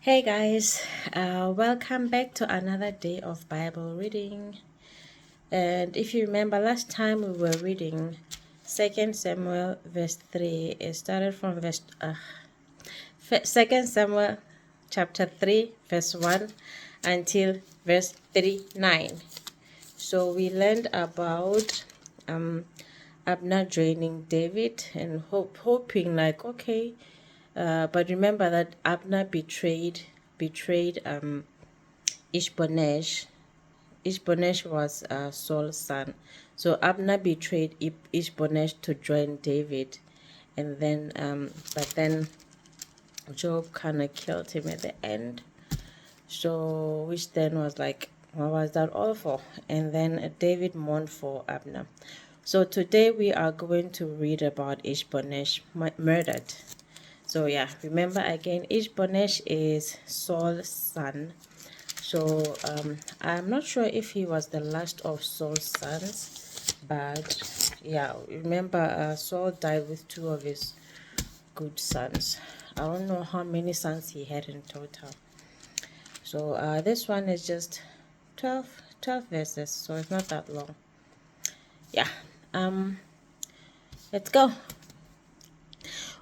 Hey guys, welcome back to another day of Bible reading. And if you remember, last time we were reading 2 Samuel verse 3. It started from verse 2 Samuel chapter 3 verse 1 until verse 39. So we learned about Abner joining David and hoping like, okay, but remember that Abner betrayed Ish-bonesh. Ish-bonesh was Saul's son. So Abner betrayed Ish-bonesh to join David, and then but then Job kind of killed him at the end. So which then was like, what was that all for? And then David mourned for Abner. So today we are going to read about Ish-bonesh murdered. So yeah, remember again, Ish-bonesh is Saul's son. So I'm not sure if he was the last of Saul's sons, but yeah, remember Saul died with two of his good sons. I don't know how many sons he had in total. So this one is just 12 verses, so it's not that long. Yeah, let's go.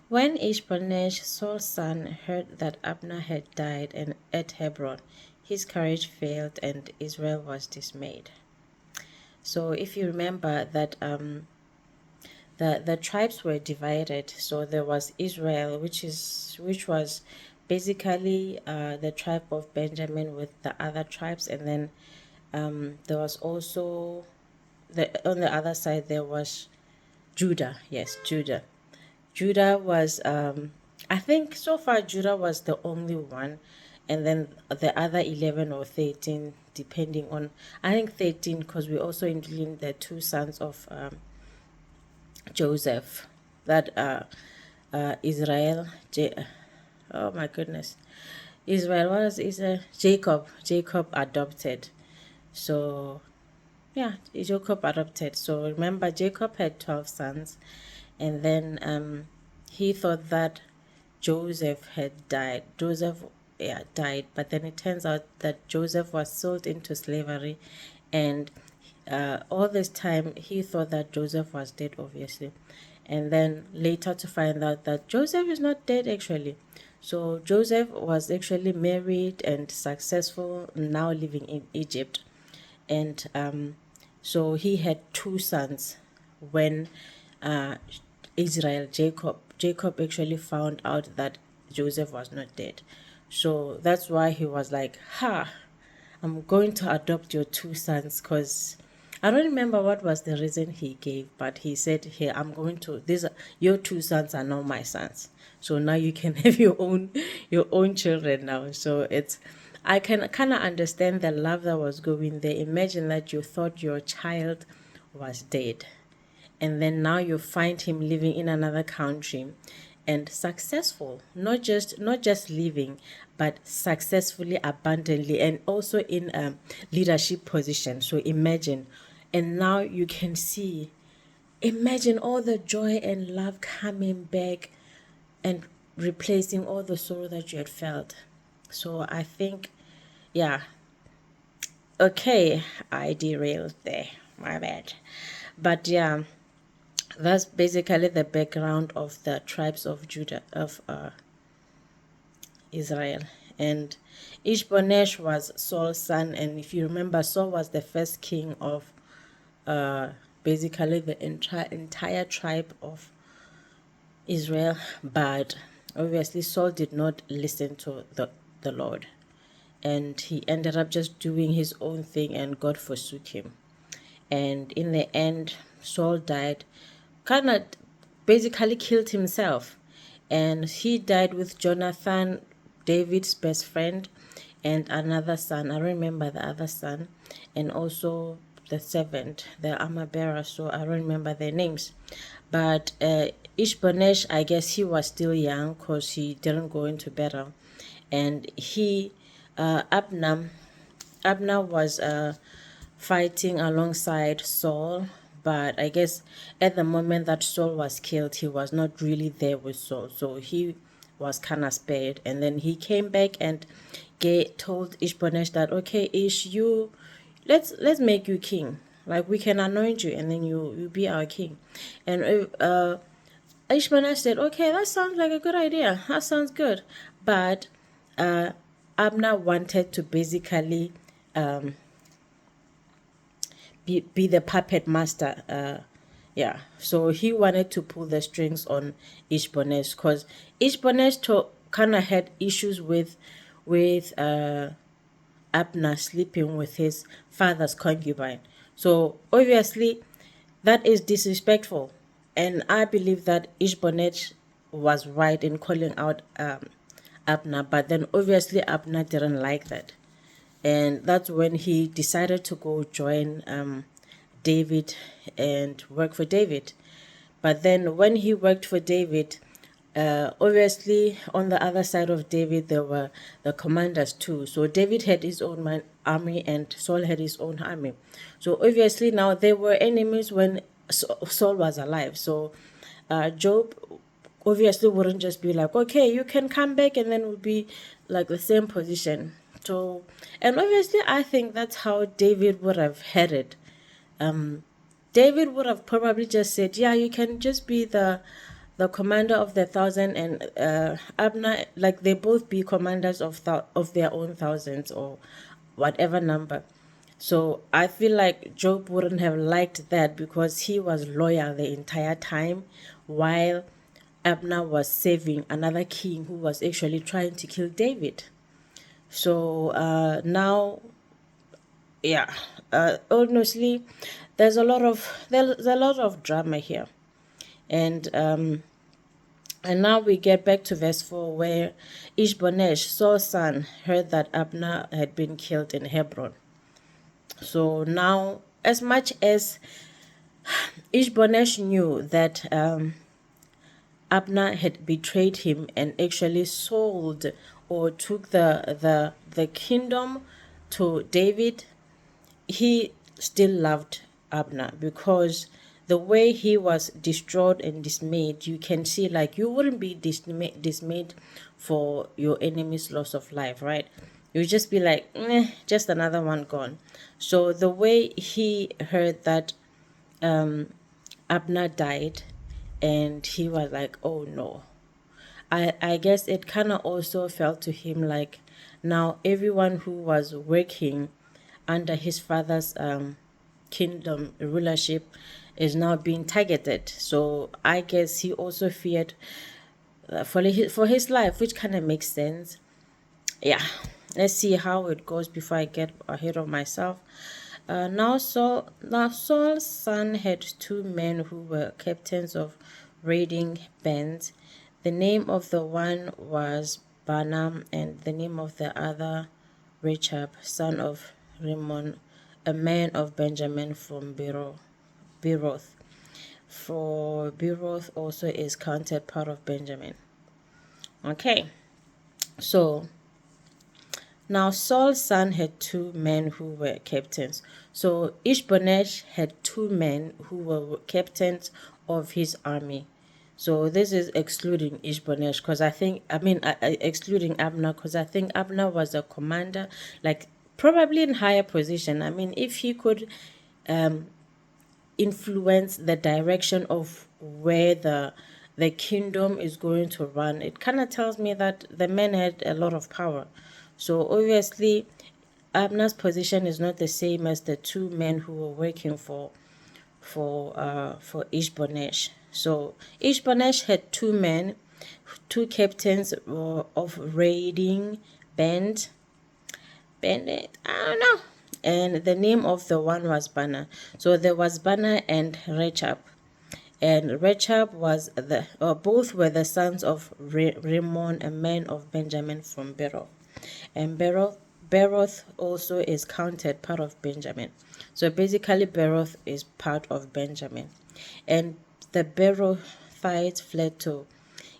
When Ish-bonesh, Saul's son, heard that Abner had died and at Hebron, his courage failed and Israel was dismayed. So if you remember that the tribes were divided, so there was Israel, which was basically the tribe of Benjamin with the other tribes, and then there was also on the other side there was Judah. Yes, Judah. Judah was, I think so far Judah was the only one, and then the other 11 or 13, depending on, I think 13, because we also include the two sons of Joseph, that Israel, oh my goodness, Israel, what is Israel? Jacob adopted. So yeah, Jacob adopted. So remember, Jacob had 12 sons, and then he thought that Joseph had died. Joseph, yeah, died, but then it turns out that Joseph was sold into slavery, and all this time he thought that Joseph was dead, obviously, and then later to find out that Joseph is not dead actually. So Joseph was actually married and successful, now living in Egypt, and so he had two sons when uh, Jacob actually found out that Joseph was not dead. So that's why he was like, I'm going to adopt your two sons, because I don't remember what was the reason he gave, but he said, "Here, I'm going to. These are your two sons are now my sons. So now you can have your own children now." So it's, I can kind of understand the love that was going there. Imagine that you thought your child was dead, and then now you find him living in another country and successful, not just living, but successfully, abundantly, and also in a leadership position. So imagine, and now you can see, imagine all the joy and love coming back and replacing all the sorrow that you had felt. So I think, yeah, okay, I derailed there, my bad. But yeah, that's basically the background of the tribes of Judah, of Israel. And Ish-bonesh was Saul's son, and if you remember, Saul was the first king of basically the entire tribe of Israel. But obviously Saul did not listen to the Lord, and he ended up just doing his own thing, and God forsook him. And in the end, Saul died, kind of basically killed himself, and he died with Jonathan, David's best friend, and another son. I remember the other son, and also the servant, the armor bearer. So I don't remember their names, but Ish-bonesh, I guess he was still young because he didn't go into battle, and Abner was fighting alongside Saul, but I guess at the moment that Saul was killed, he was not really there with Saul. So he was kind of spared. And then he came back and told Ish-bonesh that, okay, Ish, let's make you king. Like, we can anoint you, and then you be our king. And Ish-bonesh said, okay, that sounds like a good idea. That sounds good. But Abner wanted to basically be the puppet master. Yeah, so he wanted to pull the strings on Ish-bonesh, because Ish-bonesh kind of had issues with Abner sleeping with his father's concubine. So obviously that is disrespectful, and I believe that Ish-bonesh was right in calling out Abner, but then obviously Abner didn't like that, and that's when he decided to go join David and work for David. But then when he worked for David, obviously on the other side of David there were the commanders too. So David had his own army and Saul had his own army. So obviously now they were enemies when Saul was alive. So Job obviously wouldn't just be like, okay, you can come back, and then we'll be like the same position. So, and obviously I think that's how David would have had it. David would have probably just said, yeah, you can just be the commander of the 1,000, and Abner, like, they both be commanders of their own thousands or whatever number. So I feel like Job wouldn't have liked that, because he was loyal the entire time while Abner was saving another king who was actually trying to kill David. So now, yeah, honestly, there's a lot of drama here, and now we get back to verse 4, where Ish-bonesh, Saul's son, heard that Abner had been killed in Hebron. So now, as much as Ish-bonesh knew that Abner had betrayed him and actually sold or took the kingdom to David, he still loved Abner, because the way he was distraught and dismayed, you can see, like, you wouldn't be dismayed for your enemy's loss of life, right? You just be like, just another one gone. So the way he heard that Abner died, and he was like, oh no. I guess it kind of also felt to him like, now everyone who was working under his father's kingdom rulership is now being targeted. So I guess he also feared for his life, which kind of makes sense. Yeah, let's see how it goes before I get ahead of myself. Now Saul's son had two men who were captains of raiding bands. The name of the one was Banam, and the name of the other Rechab, son of Rimmon, a man of Benjamin from Beeroth. For Beeroth also is counted part of Benjamin. Okay, so now Saul's son had two men who were captains. So Ish-bonesh had two men who were captains of his army. So this is excluding Ish-bonesh, because excluding Abner, because I think Abner was a commander, like probably in higher position. I mean, if he could influence the direction of where the kingdom is going to run, it kind of tells me that the man had a lot of power. So obviously Abner's position is not the same as the two men who were working for Ish-bonesh. So Ish-bonesh had two men, two captains of raiding band. I don't know. And the name of the one was Bana. So there was Bana and Rechab. And Rechab was both were the sons of Rimmon, a man of Benjamin from Beeroth. And Beeroth also is counted part of Benjamin. So basically Beeroth is part of Benjamin. And the Beerothites fled to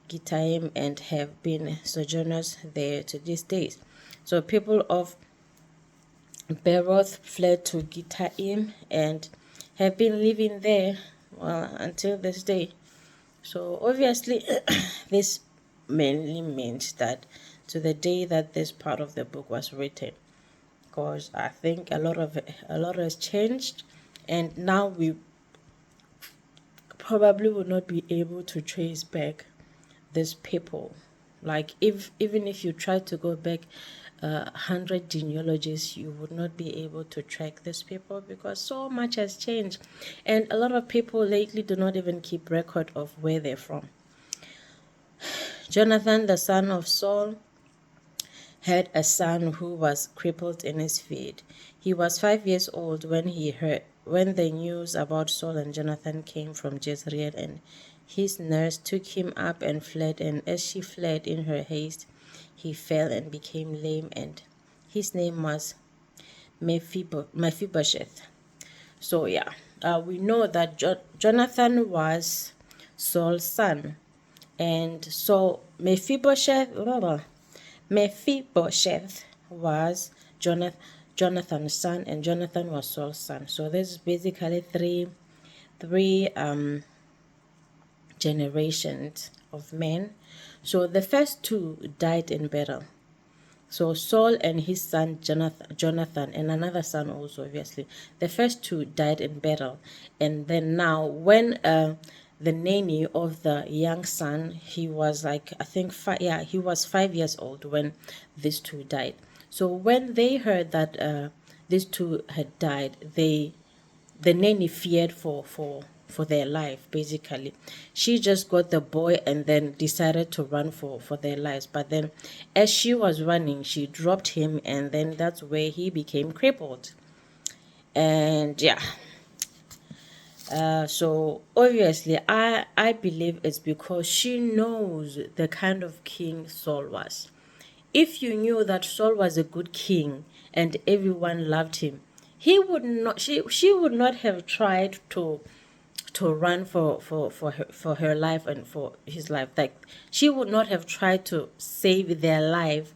Gittaim and have been sojourners there to these days. So people of Beeroth fled to Gittaim and have been living there, well, until this day. So obviously this mainly means that to the day that this part of the book was written, because I think a lot has changed, and now we probably will not be able to trace back these people. Like, if even if you try to go back 100 genealogies, you would not be able to track these people because so much has changed, and a lot of people lately do not even keep record of where they're from. Jonathan, the son of Saul, had a son who was crippled in his feet. He was 5 years old when the news about Saul and Jonathan came from Jezreel, and his nurse took him up and fled, and as she fled in her haste, he fell and became lame, and his name was Mephibosheth. So yeah, we know that Jonathan was Saul's son, and so Mephibosheth was Jonathan's son, and Jonathan was Saul's son. So this is basically three generations of men. So the first two died in battle. So Saul and his son Jonathan, and another son also, obviously. The first two died in battle, and then now when the nanny of the young son, he was like, I think he was 5 years old when these two died. So when they heard that these two had died, the nanny feared for their life. Basically, she just got the boy and then decided to run for their lives. But then as she was running, she dropped him, and then that's where he became crippled. And yeah, so obviously I believe it's because she knows the kind of king Saul was. If you knew that Saul was a good king and everyone loved him, he would not she would not have tried to run for her life and for his life. Like, she would not have tried to save their life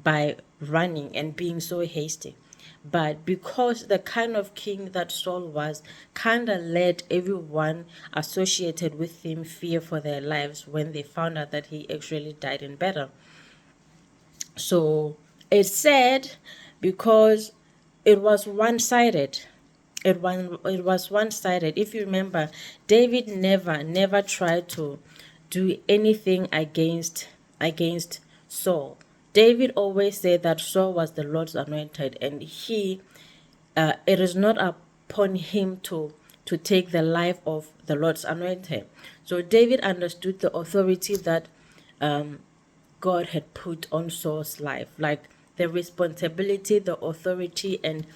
by running and being so hasty. But because the kind of king that Saul was kind of led everyone associated with him fear for their lives when they found out that he actually died in battle. So it's sad because it was one-sided. It was one-sided. If you remember, David never tried to do anything against Saul. David always said that Saul was the Lord's anointed, and it is not upon him to take the life of the Lord's anointed. So David understood the authority that God had put on Saul's life, like the responsibility, the authority, and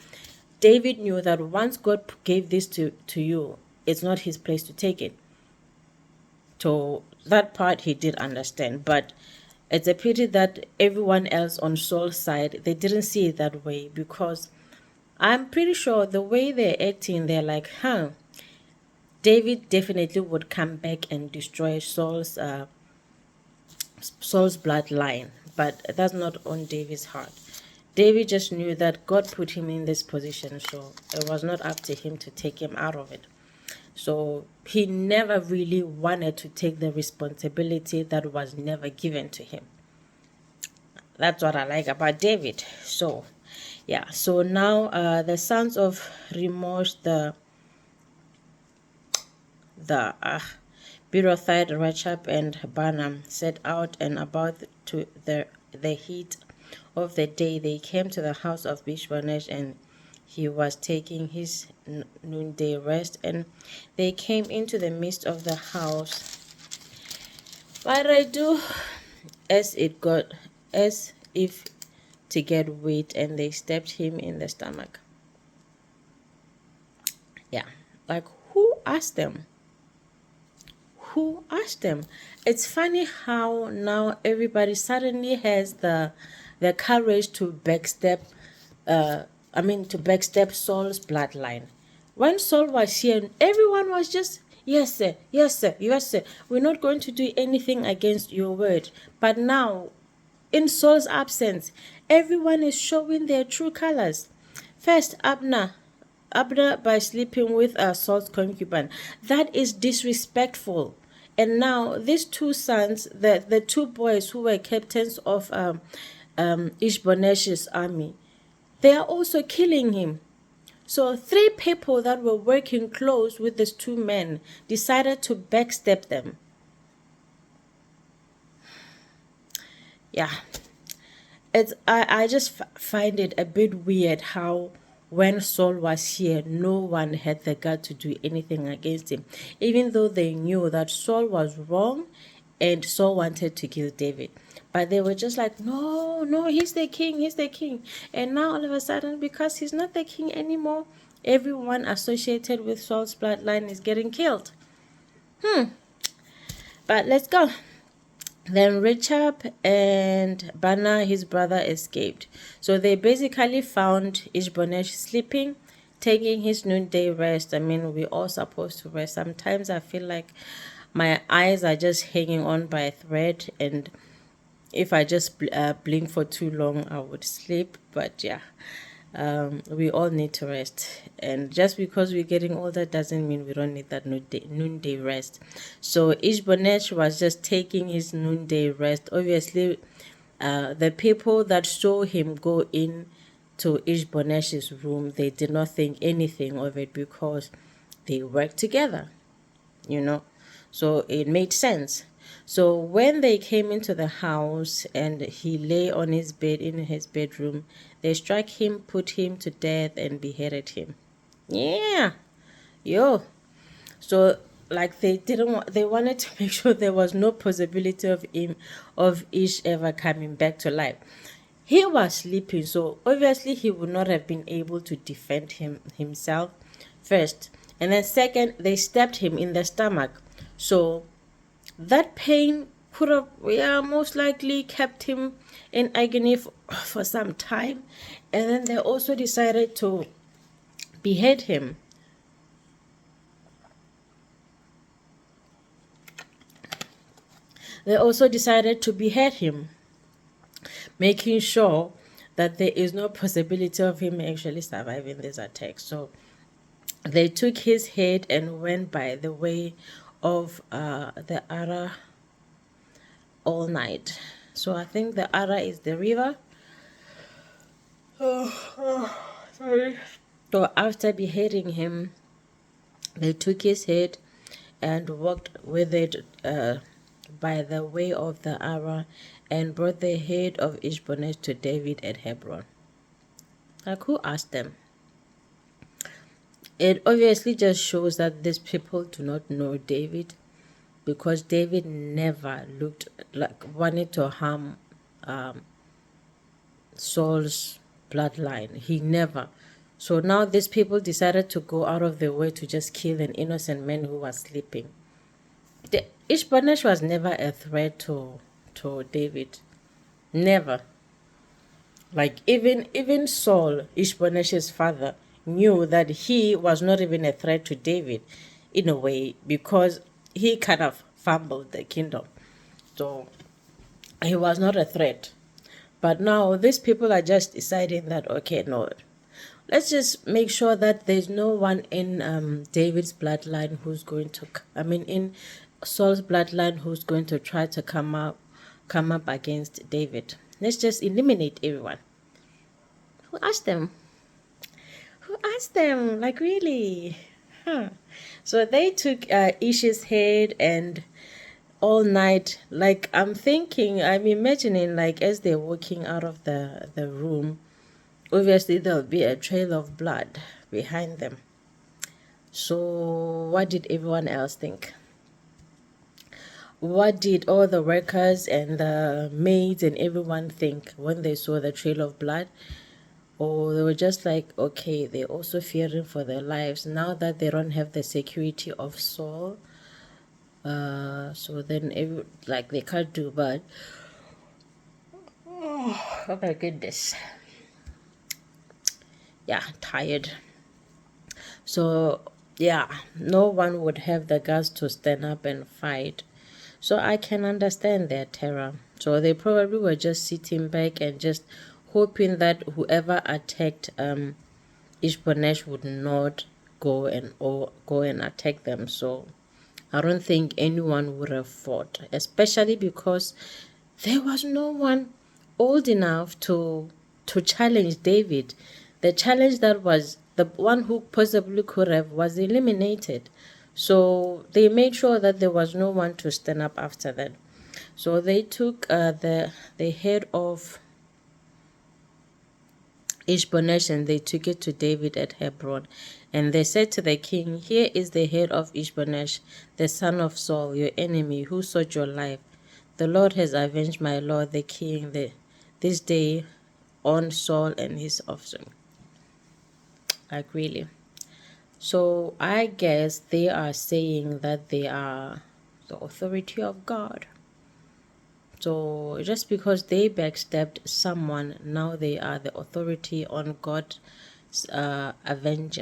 David knew that once God gave this to you, it's not his place to take it. So that part he did understand, but it's a pity that everyone else on Saul's side, they didn't see it that way, because I'm pretty sure the way they're acting, they're like, David definitely would come back and destroy Saul's bloodline, but that's not on David's heart. David just knew that God put him in this position, so it was not up to him to take him out of it. So he never really wanted to take the responsibility that was never given to him. That's what I like about David. So yeah, so now the sons of Remorse, the Beerothite, Rechab, and Banam set out, and about to the heat of the day they came to the house of Ish-bonesh, and he was taking his noonday rest, and they came into the midst of the house. What did I do? As if to get weight, and they stabbed him in the stomach. Yeah, like, who asked them? Who asked them? It's funny how now everybody suddenly has the courage to backstab Saul's bloodline. When Saul was here, everyone was just, yes sir, yes sir, yes sir, we're not going to do anything against your word. But now, in Saul's absence, everyone is showing their true colors. First, Abner by sleeping with Saul's concubine. That is disrespectful. And now these two sons, the two boys who were captains of Ish-bonesh's army, they are also killing him. So three people that were working close with these two men decided to backstab them. Yeah, I just find it a bit weird how when Saul was here, no one had the gut to do anything against him, even though they knew that Saul was wrong and Saul wanted to kill David. But they were just like, no, no, he's the king, he's the king. And now all of a sudden, because he's not the king anymore, everyone associated with Saul's bloodline is getting killed. But let's go. Then Rechab and Bana, his brother, escaped. So they basically found Ish-bonesh sleeping, taking his noonday rest. I mean, we're all supposed to rest. Sometimes I feel like my eyes are just hanging on by a thread, and if I just blink for too long, I would sleep. But yeah, we all need to rest, and just because we're getting older doesn't mean we don't need that noonday rest. So Ish-bonesh was just taking his noonday rest. Obviously, the people that saw him go in to Ish-bonesh's room, they did not think anything of it because they worked together, you know. So it made sense. So when they came into the house and he lay on his bed in his bedroom, they struck him, put him to death, and beheaded him. Yeah, yo. So like they didn't want, they wanted to make sure there was no possibility of Ish ever coming back to life. He was sleeping, so obviously he would not have been able to defend himself first. And then second, they stabbed him in the stomach. So that pain could have, yeah, most likely kept him in agony for some time. And then they also decided to behead him. They also decided to behead him, making sure that there is no possibility of him actually surviving this attack. So they took his head and went by the way of the Ara all night. So I think the Ara is the river. Sorry. So after beheading him, they took his head and walked with it by the way of the Ara and brought the head of Ish-bonesh to David at Hebron. Like, who asked them? It obviously just shows that these people do not know David, because David never looked like wanted to harm Saul's bloodline. He never. So now these people decided to go out of their way to just kill an innocent man who was sleeping. Ish-bonesh was never a threat to David. Never. Like even Saul, Ish-bonesh's father, knew that he was not even a threat to David in a way, because he kind of fumbled the kingdom. So he was not a threat. But now these people are just deciding that, okay, no, let's just make sure that there's no one in David's bloodline who's going to, in Saul's bloodline who's going to try to come up against David. Let's just eliminate everyone. Who asked them? Who asked them? Like, really? Huh. So they took Ish's head, and all night, like, I'm imagining, like, as they're walking out of the room, obviously there'll be a trail of blood behind them. So what did everyone else think? What did all the workers and the maids and everyone think when they saw the trail of blood? Or they were just like, okay, they're also fearing for their lives now that they don't have the security of Saul. So then they can't do bad. Oh my goodness. Yeah, tired. So yeah, no one would have the guts to stand up and fight. So I can understand their terror. So they probably were just sitting back and just hoping that whoever attacked Ish-bonesh would not go and attack them. So I don't think anyone would have fought, especially because there was no one old enough to challenge David. The challenge that was the one who possibly could have was eliminated. So they made sure that there was no one to stand up after that. So they took the head of Ish-bonesh and they took it to David at Hebron. And they said to the king, "Here is the head of Ish-bonesh, the son of Saul, your enemy, who sought your life. The Lord has avenged my lord the king this day on Saul and his offspring." Like, really. So I guess they are saying that they are the authority of God. So just because they backstabbed someone, now they are the authority on God's vengeance.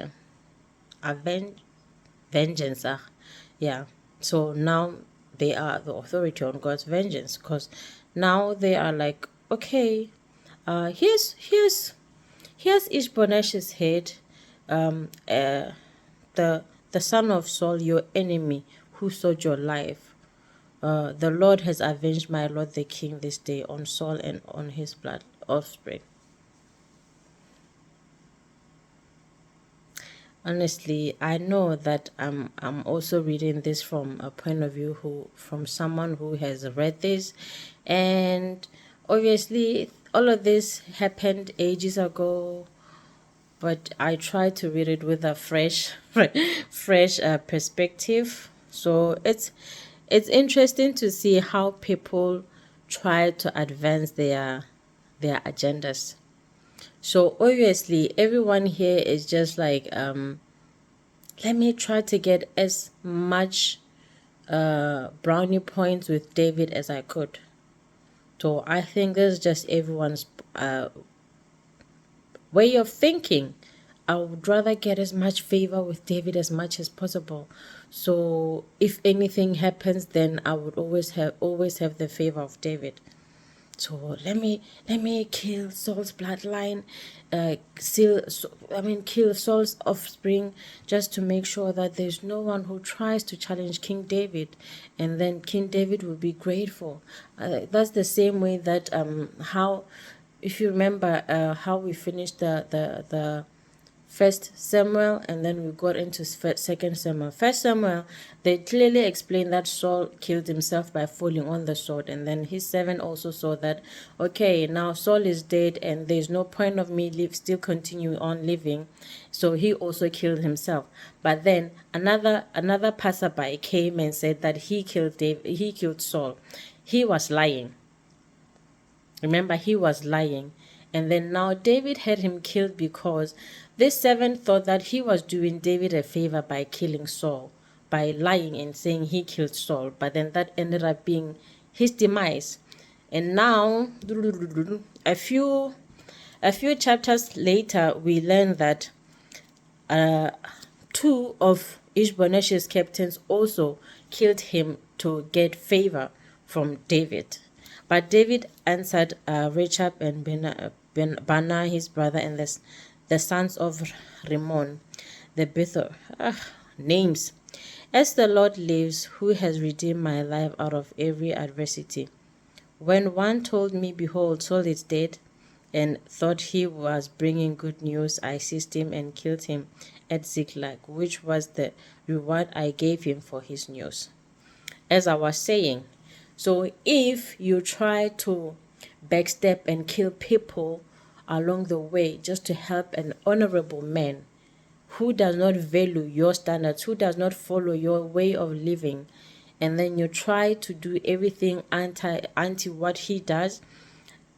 Yeah. So now they are the authority on God's vengeance, because now they are like, okay, here's Ish-bonesh's head, the son of Saul, your enemy, who sought your life. The Lord has avenged my lord the king this day on Saul and on his blood offspring. Honestly, I know that I'm also reading this from a point of view from someone who has read this, and obviously all of this happened ages ago, but I try to read it with a fresh perspective. So it's interesting to see how people try to advance their agendas. So obviously everyone here is just like, let me try to get as much brownie points with David as I could. So I think this is just everyone's way of thinking. I would rather get as much favor with David as much as possible. So if anything happens, then I would always have the favor of David. So let me kill Saul's bloodline, kill Saul's offspring, just to make sure that there's no one who tries to challenge King David, and then King David will be grateful. That's the same way that how, if you remember, how we finished the First Samuel, and then we got into Second Samuel. First Samuel, they clearly explained that Saul killed himself by falling on the sword, and then his servant also saw that, okay, now Saul is dead, and there's no point of me still continue on living, so he also killed himself. But then another passerby came and said that he killed Saul. He was lying. Remember, he was lying. And then now David had him killed because this servant thought that he was doing David a favor by killing Saul, by lying and saying he killed Saul. But then that ended up being his demise. And now, a few chapters later, we learn that two of Ish-bonesh's captains also killed him to get favor from David. But David answered Rechab and Bana, his brother, and the sons of Rimmon, the Bether. Names. As the Lord lives, who has redeemed my life out of every adversity. When one told me, behold, Saul is dead, and thought he was bringing good news, I seized him and killed him at Ziklag, which was the reward I gave him for his news. As I was saying, so if you try to backstab and kill people along the way just to help an honorable man who does not value your standards, who does not follow your way of living, and then you try to do everything anti what he does,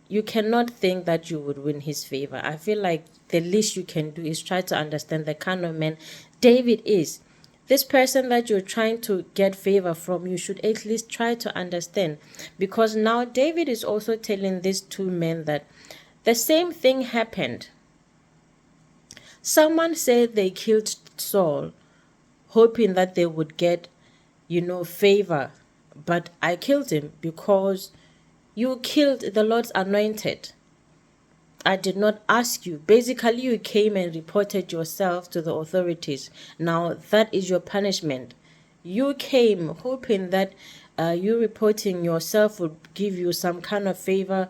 you cannot think that you would win his favor. I feel like the least you can do is try to understand the kind of man David is. This person that you're trying to get favor from, you should at least try to understand. Because now David is also telling these two men that the same thing happened. Someone said they killed Saul, hoping that they would get, favor. But I killed him because you killed the Lord's anointed. I did not ask you. Basically, you came and reported yourself to the authorities. Now, that is your punishment. You came hoping that you reporting yourself would give you some kind of favor,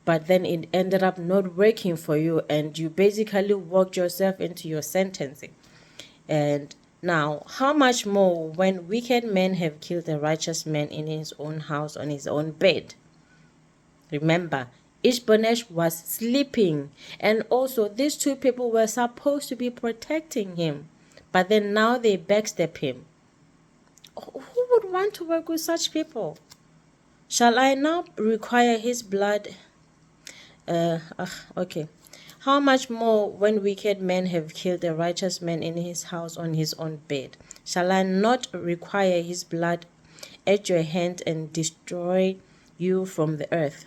but then it ended up not working for you, and you basically walked yourself into your sentencing. And now, how much more when wicked men have killed a righteous man in his own house on his own bed? Remember, Ish-bonesh was sleeping, and also these two people were supposed to be protecting him, but then now they backstep him. Who would want to work with such people? Shall I now require his blood? Okay. How much more when wicked men have killed a righteous man in his house on his own bed? Shall I not require his blood at your hand and destroy you from the earth?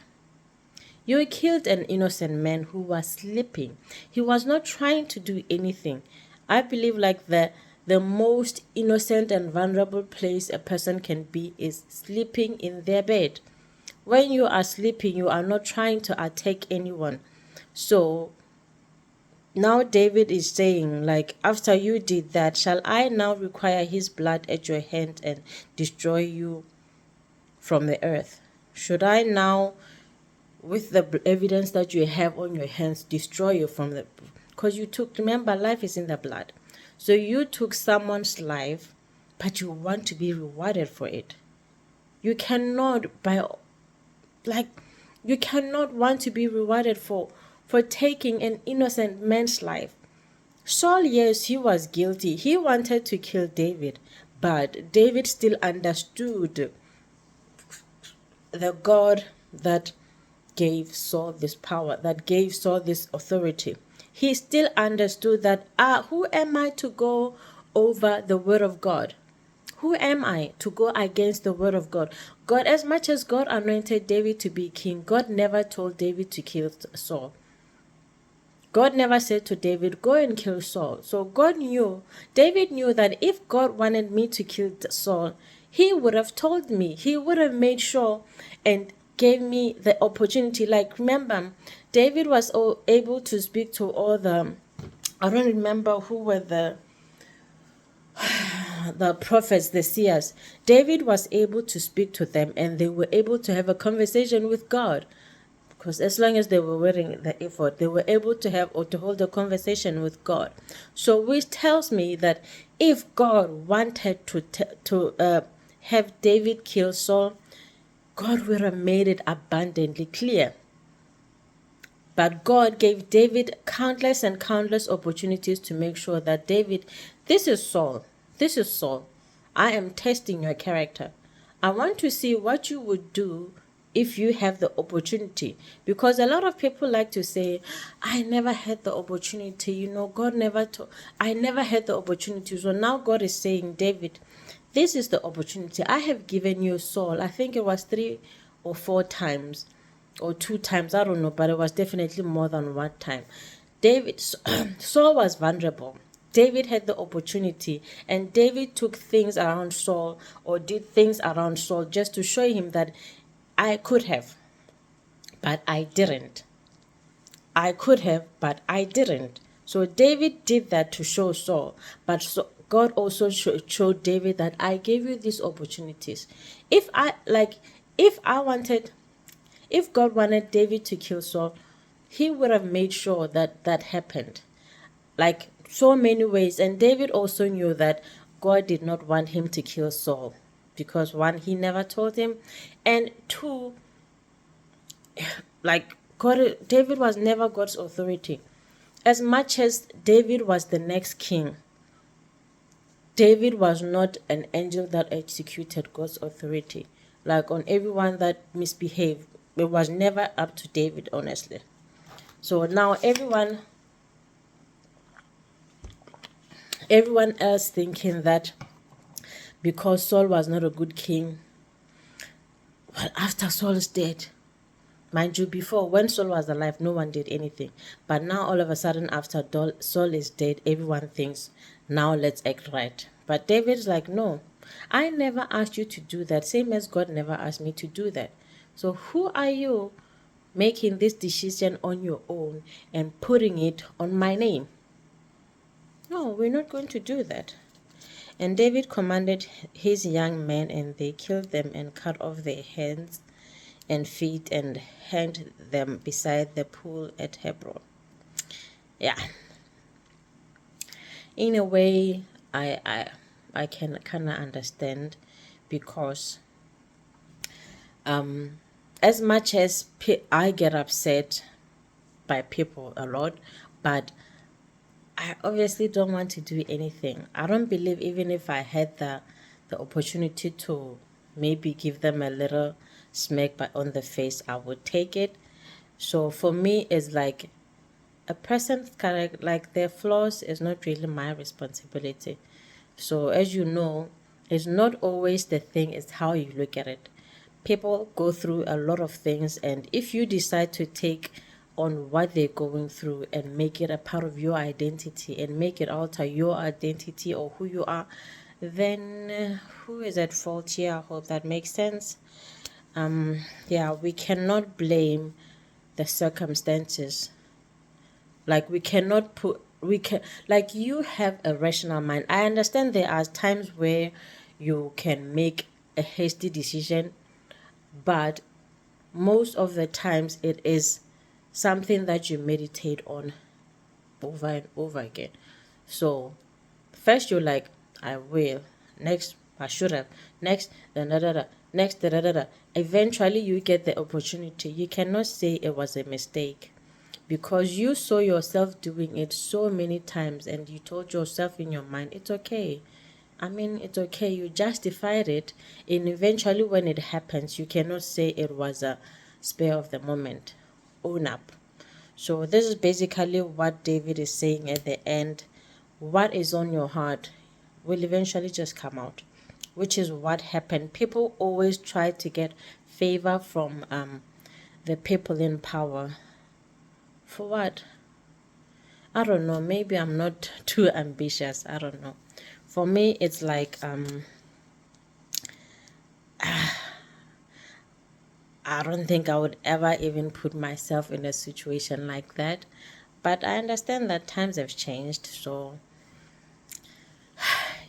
You killed an innocent man who was sleeping. He was not trying to do anything. I believe like the most innocent and vulnerable place a person can be is sleeping in their bed. When you are sleeping, you are not trying to attack anyone. So now David is saying, like, after you did that, shall I now require his blood at your hand and destroy you from the earth? Should I now, with the evidence that you have on your hands, destroy you from the... Because you took, remember, life is in the blood. So you took someone's life, but you want to be rewarded for it. You cannot, you cannot want to be rewarded for taking an innocent man's life. Saul, yes, he was guilty. He wanted to kill David, but David still understood the God that gave Saul this power, that gave Saul this authority. He still understood that, who am I to go over the word of God? Who am I to go against the word of God? God, as much as God anointed David to be king, God never told David to kill Saul. God never said to David, go and kill Saul. So David knew that if God wanted me to kill Saul, he would have told me. He would have made sure and gave me the opportunity. Like, remember, David was able to speak to all the, I don't remember who were the prophets, the seers. David was able to speak to them, and they were able to have a conversation with God. Because as long as they were wearing the ephod, they were able to have or to hold a conversation with God. So which tells me that if God wanted to have David kill Saul, God would have made it abundantly clear. But God gave David countless and countless opportunities to make sure that David, this is Saul. This is Saul. I am testing your character. I want to see what you would do if you have the opportunity. Because a lot of people like to say, I never had the opportunity. God never told. I never had the opportunity. So now God is saying, David, this is the opportunity. I have given you Saul. I think it was 3 or 4 times. Or 2 times, I don't know, but it was definitely more than 1 time. Saul was vulnerable. David had the opportunity, and David took things around Saul or did things around Saul just to show him that I could have, but I didn't. I could have, but I didn't. So David did that to show Saul, but God also showed David that I gave you these opportunities. If God wanted David to kill Saul, he would have made sure that that happened. Like so many ways. And David also knew that God did not want him to kill Saul. Because 1, he never told him. And 2, David was never God's authority. As much as David was the next king, David was not an angel that executed God's authority. Like on everyone that misbehaved, it was never up to David, honestly. So now everyone else thinking that because Saul was not a good king, well, after Saul is dead, mind you, before, when Saul was alive, no one did anything. But now all of a sudden, after Saul is dead, everyone thinks, now let's act right. But David's like, no, I never asked you to do that, same as God never asked me to do that. So who are you making this decision on your own and putting it on my name? No, we're not going to do that. And David commanded his young men, and they killed them and cut off their hands and feet and hanged them beside the pool at Hebron. Yeah, in a way, I can kind of understand, because as much as I get upset by people a lot, but I obviously don't want to do anything. I don't believe, even if I had the opportunity to maybe give them a little smack on the face, I would take it. So for me, it's like a person's character, like their flaws, is not really my responsibility. So as you know, it's not always the thing, it's how you look at it. People go through a lot of things, and if you decide to take on what they're going through and make it a part of your identity and make it alter your identity or who you are, then who is at fault here? I hope that makes sense. Yeah, we cannot blame the circumstances. Like, we cannot put, we can, like, you have a rational mind. I understand there are times where you can make a hasty decision, but most of the times it is something that you meditate on over and over again. So first you're like, I will, next I should have, next da da da da, next da da da da. Eventually you get the opportunity. You cannot say it was a mistake, because you saw yourself doing it so many times and you told yourself in your mind, it's okay. I mean, it's okay. You justified it, and eventually when it happens, you cannot say it was a spare of the moment. Own up. So this is basically what David is saying at the end. What is on your heart will eventually just come out, which is what happened. People always try to get favor from the people in power. For what? I don't know. Maybe I'm not too ambitious. I don't know. For me, it's like I don't think I would ever even put myself in a situation like that. But I understand that times have changed. So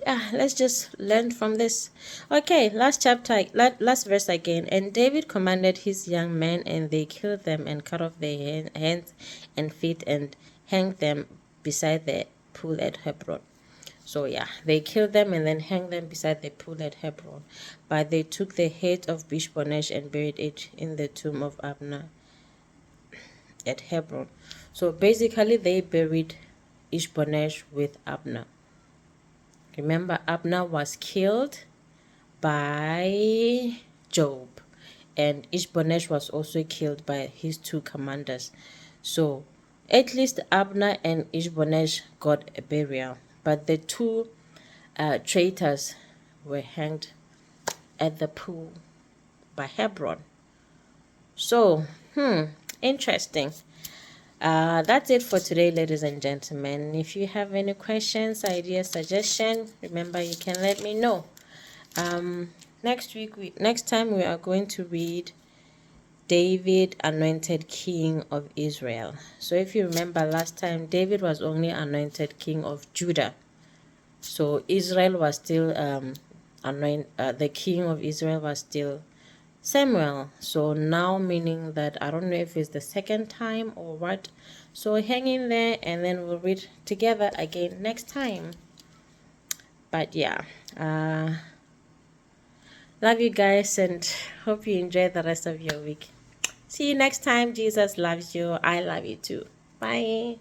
yeah, let's just learn from this. Okay, last chapter, last verse again. And David commanded his young men, and they killed them and cut off their hands and feet and hanged them beside the pool at Hebron. So yeah, they killed them and then hanged them beside the pool at Hebron. But they took the head of Ish-bonesh and buried it in the tomb of Abner at Hebron. So basically, they buried Ish-bonesh with Abner. Remember, Abner was killed by Job, and Ish-bonesh was also killed by his two commanders. So at least Abner and Ish-bonesh got a burial, but the two traitors were hanged at the pool by Hebron. So, interesting. That's it for today, ladies and gentlemen. If you have any questions, ideas, suggestions, remember you can let me know. Next time we are going to read David, anointed king of Israel. So if you remember last time, David was only anointed king of Judah. So Israel was still the king of Israel was still Samuel. So now, meaning that I don't know if it's the second time or what. So hang in there, and then we'll read together again next time. But yeah, love you guys, and hope you enjoy the rest of your week. See you next time. Jesus loves you. I love you too. Bye.